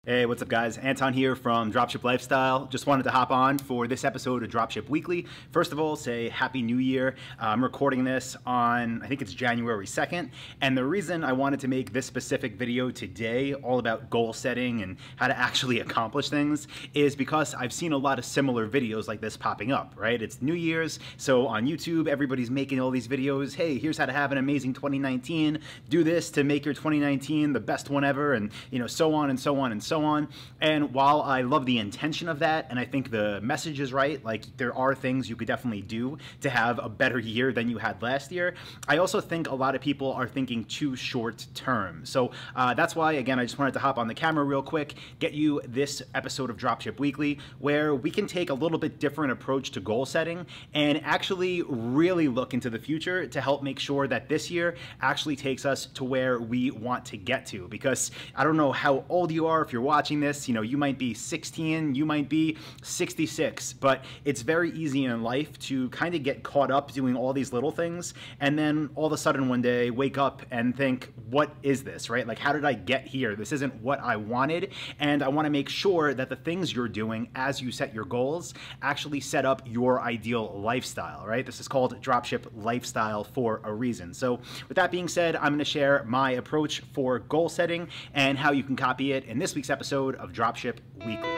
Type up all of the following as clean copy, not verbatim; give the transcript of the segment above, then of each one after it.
Hey, what's up guys? Anton here from Dropship Lifestyle. Just wanted to hop on for this episode of Dropship Weekly. First of all, say Happy New Year. I'm recording this on, I think it's January 2nd. And the reason I wanted to make this specific video today, all about goal setting and how to actually accomplish things, is because I've seen a lot of similar videos like this popping up, right? It's New Year's, so on YouTube, everybody's making all these videos. Hey, here's how to have an amazing 2019. Do this to make your 2019 the best one ever, and so on and so on and so on. And while I love the intention of that, and I think the message is right, like there are things you could definitely do to have a better year than you had last year, I also think a lot of people are thinking too short term. So that's why, again, I just wanted to hop on the camera real quick, get you this episode of Dropship Weekly, where we can take a little bit different approach to goal setting and actually really look into the future to help make sure that this year actually takes us to where we want to get to. Because I don't know how old you are if you're watching this, you might be 16, you might be 66, but it's very easy in life to kind of get caught up doing all these little things and then all of a sudden one day wake up and think, what is this, right? Like, how did I get here? This isn't what I wanted. And I want to make sure that the things you're doing as you set your goals actually set up your ideal lifestyle, right? This is called Dropship Lifestyle for a reason. So with that being said, I'm going to share my approach for goal setting and how you can copy it in this week's episode of Dropship Weekly.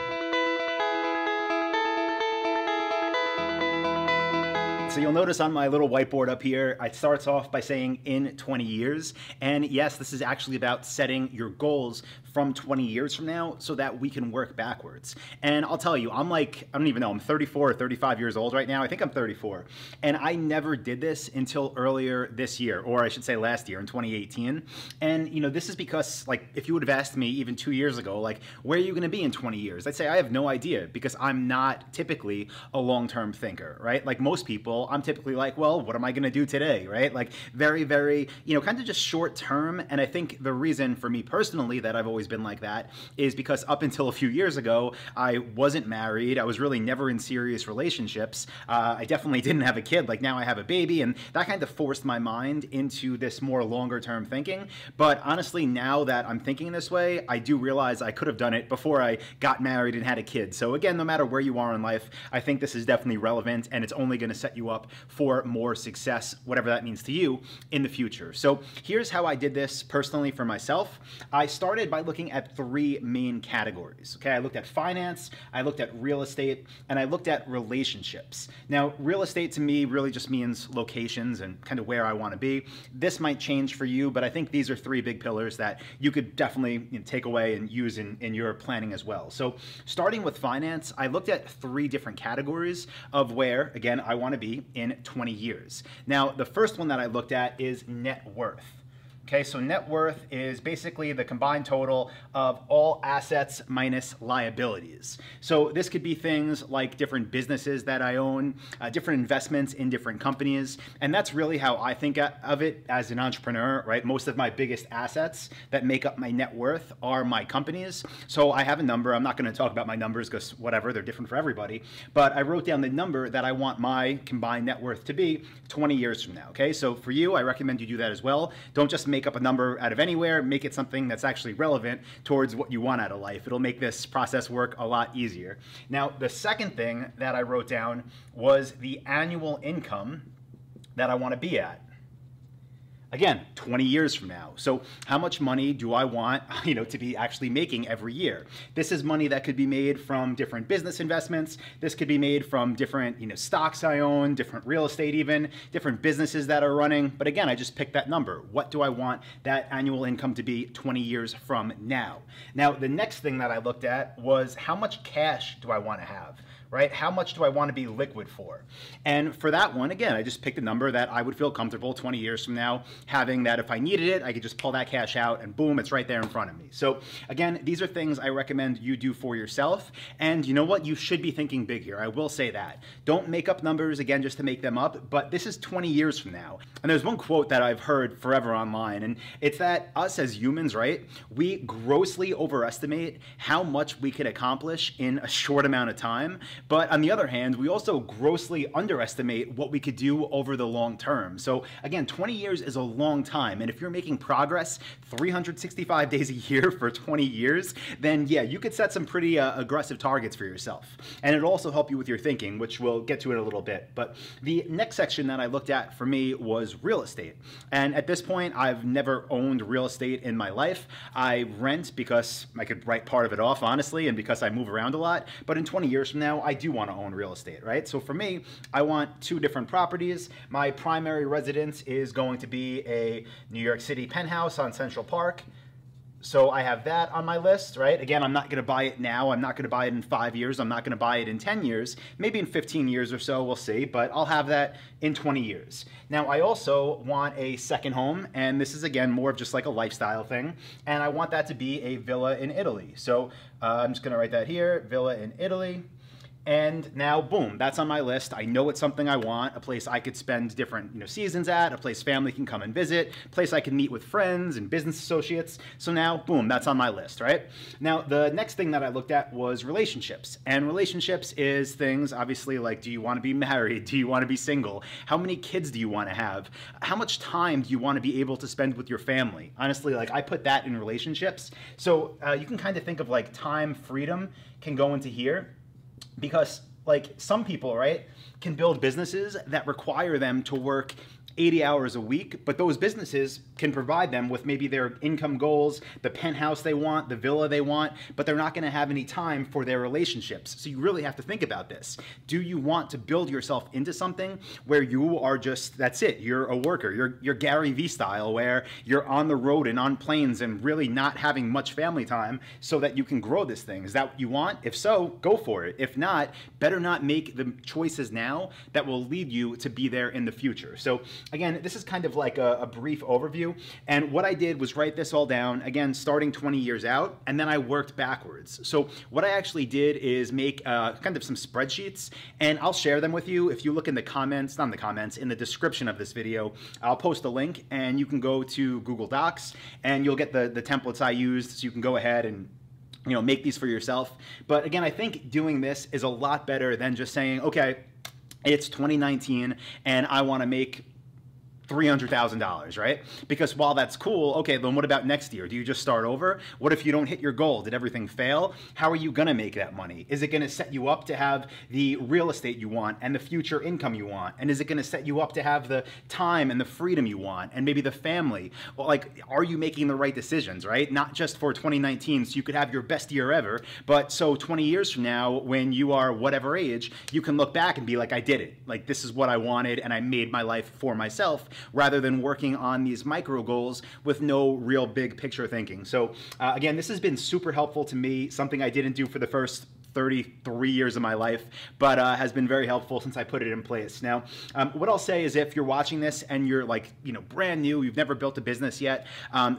So you'll notice on my little whiteboard up here, it starts off by saying in 20 years. And yes, this is actually about setting your goals from 20 years from now so that we can work backwards. And I'll tell you, I'm like, I don't even know, I'm 34 or 35 years old right now. I think I'm 34. And I never did this until earlier this year, or I should say last year in 2018. And this is because, like, if you would have asked me even 2 years ago, like, where are you gonna be in 20 years? I'd say I have no idea, because I'm not typically a long-term thinker, right? Like most people, I'm typically like, well, what am I gonna do today, right? Like very, very, kind of just short term. And I think the reason for me personally that I've always been like that is because up until a few years ago, I wasn't married. I was really never in serious relationships. I definitely didn't have a kid. Like now I have a baby, and that kind of forced my mind into this more longer term thinking. But honestly, now that I'm thinking this way, I do realize I could have done it before I got married and had a kid. So again, no matter where you are in life, I think this is definitely relevant, and it's only going to set you up for more success, whatever that means to you, in the future. So here's how I did this personally for myself. I started by looking at three main categories. Okay, I looked at finance, I looked at real estate, and I looked at relationships. Now, real estate to me really just means locations and kind of where I want to be. This might change for you, but I think these are three big pillars that you could definitely take away and use in your planning as well. So starting with finance, I looked at three different categories of where, again, I want to be in 20 years. Now, the first one that I looked at is net worth. Okay, so net worth is basically the combined total of all assets minus liabilities. So this could be things like different businesses that I own, different investments in different companies, and that's really how I think of it as an entrepreneur, right? Most of my biggest assets that make up my net worth are my companies. So I have a number. I'm not going to talk about my numbers because whatever, they're different for everybody, but I wrote down the number that I want my combined net worth to be 20 years from now, okay? So for you, I recommend you do that as well. Don't just make up a number out of anywhere, make it something that's actually relevant towards what you want out of life. It'll make this process work a lot easier. Now, the second thing that I wrote down was the annual income that I want to be at. Again, 20 years from now. So how much money do I want, to be actually making every year? This is money that could be made from different business investments. This could be made from different, stocks I own, different real estate even, different businesses that are running. But again, I just picked that number. What do I want that annual income to be 20 years from now? Now, the next thing that I looked at was how much cash do I want to have? Right? How much do I want to be liquid for? And for that one, again, I just picked a number that I would feel comfortable 20 years from now having, that if I needed it, I could just pull that cash out and boom, it's right there in front of me. So again, these are things I recommend you do for yourself. And you know what? You should be thinking big here. I will say that. Don't make up numbers, again, just to make them up, but this is 20 years from now. And there's one quote that I've heard forever online, and it's that us as humans, right? We grossly overestimate how much we could accomplish in a short amount of time, But on the other hand, we also grossly underestimate what we could do over the long term. So again, 20 years is a long time. And if you're making progress 365 days a year for 20 years, then yeah, you could set some pretty aggressive targets for yourself. And it'll also help you with your thinking, which we'll get to in a little bit. But the next section that I looked at for me was real estate. And at this point, I've never owned real estate in my life. I rent because I could write part of it off, honestly, and because I move around a lot. But in 20 years from now, I do want to own real estate, right? So for me, I want 2 different properties. My primary residence is going to be a New York City penthouse on Central Park. So I have that on my list, right? Again, I'm not going to buy it now. I'm not going to buy it in 5 years. I'm not going to buy it in 10 years. Maybe in 15 years or so, we'll see. But I'll have that in 20 years. Now, I also want a second home. And this is, again, more of just like a lifestyle thing. And I want that to be a villa in Italy. So I'm just going to write that here, villa in Italy. And now, boom, that's on my list. I know it's something I want, a place I could spend different seasons at, a place family can come and visit, a place I can meet with friends and business associates. So now, boom, that's on my list, right? Now, the next thing that I looked at was relationships. And relationships is things, obviously, like, do you want to be married? Do you want to be single? How many kids do you want to have? How much time do you want to be able to spend with your family? Honestly, like, I put that in relationships. So you can kind of think of like time, freedom can go into here. Because like some people, right, can build businesses that require them to work 80 hours a week, but those businesses can provide them with maybe their income goals, the penthouse they want, the villa they want, but they're not going to have any time for their relationships. So you really have to think about this. Do you want to build yourself into something where you are just, that's it, you're a worker, you're Gary Vee style, where you're on the road and on planes and really not having much family time so that you can grow this thing? Is that what you want? If so, go for it. If not, better not make the choices now that will lead you to be there in the future. So again, this is kind of like a brief overview. And what I did was write this all down, again, starting 20 years out, and then I worked backwards. So what I actually did is make kind of some spreadsheets, and I'll share them with you. If you look in the comments, not in the comments, in the description of this video, I'll post a link, and you can go to Google Docs, and you'll get the templates I used, so you can go ahead and make these for yourself. But again, I think doing this is a lot better than just saying, okay, it's 2019, and I want to make $300,000, right? Because while that's cool, okay, then what about next year? Do you just start over? What if you don't hit your goal? Did everything fail? How are you gonna make that money? Is it gonna set you up to have the real estate you want and the future income you want? And is it gonna set you up to have the time and the freedom you want and maybe the family? Well, like, are you making the right decisions, right? Not just for 2019 so you could have your best year ever, but so 20 years from now, when you are whatever age, you can look back and be like, I did it. Like, this is what I wanted and I made my life for myself, rather than working on these micro goals with no real big picture thinking. So again, this has been super helpful to me, something I didn't do for the first 33 years of my life, but has been very helpful since I put it in place. Now, what I'll say is if you're watching this and you're like, brand new, you've never built a business yet,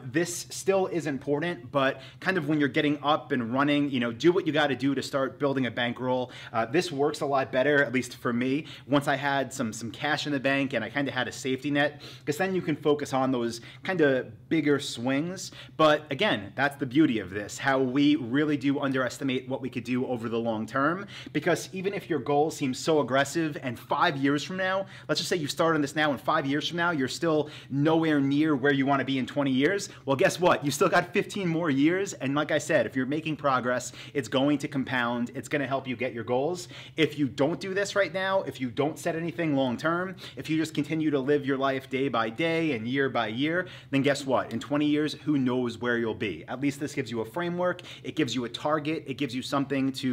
this still is important, but kind of when you're getting up and running, do what you got to do to start building a bankroll. This works a lot better, at least for me, once I had some cash in the bank and I kind of had a safety net, because then you can focus on those kind of bigger swings. But again, that's the beauty of this, how we really do underestimate what we could do over the long term, because even if your goal seems so aggressive and 5 years from now, let's just say you start on this now and 5 years from now, you're still nowhere near where you want to be in 20 years, well, guess what? You still got 15 more years. And like I said, if you're making progress, it's going to compound. It's going to help you get your goals. If you don't do this right now, if you don't set anything long term, if you just continue to live your life day by day and year by year, then guess what? In 20 years, who knows where you'll be? At least this gives you a framework. It gives you a target. It gives you something to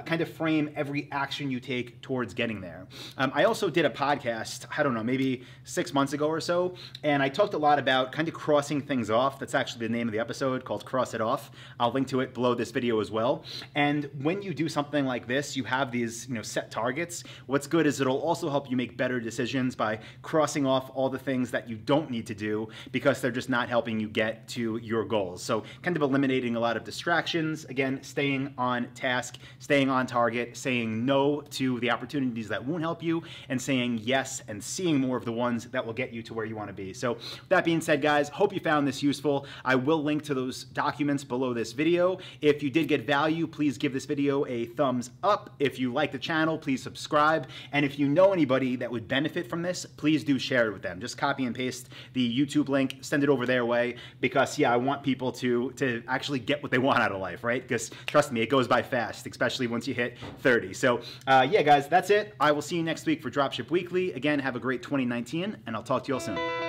kind of frame every action you take towards getting there. I also did a podcast, I don't know, maybe 6 months ago or so, and I talked a lot about kind of crossing things off. That's actually the name of the episode, called Cross It Off. I'll link to it below this video as well. And when you do something like this, you have these set targets. What's good is it'll also help you make better decisions by crossing off all the things that you don't need to do because they're just not helping you get to your goals. So kind of eliminating a lot of distractions, again, staying on task staying on target, saying no to the opportunities that won't help you, and saying yes and seeing more of the ones that will get you to where you want to be. So that being said, guys, hope you found this useful. I will link to those documents below this video. If you did get value, please give this video a thumbs up. If you like the channel, please subscribe. And if you know anybody that would benefit from this, please do share it with them. Just copy and paste the YouTube link, send it over their way, because yeah, I want people to actually get what they want out of life, right? Because trust me, it goes by fast, especially once you hit 30. So yeah, guys, that's it. I will see you next week for Dropship Weekly. Again, have a great 2019, and I'll talk to you all soon.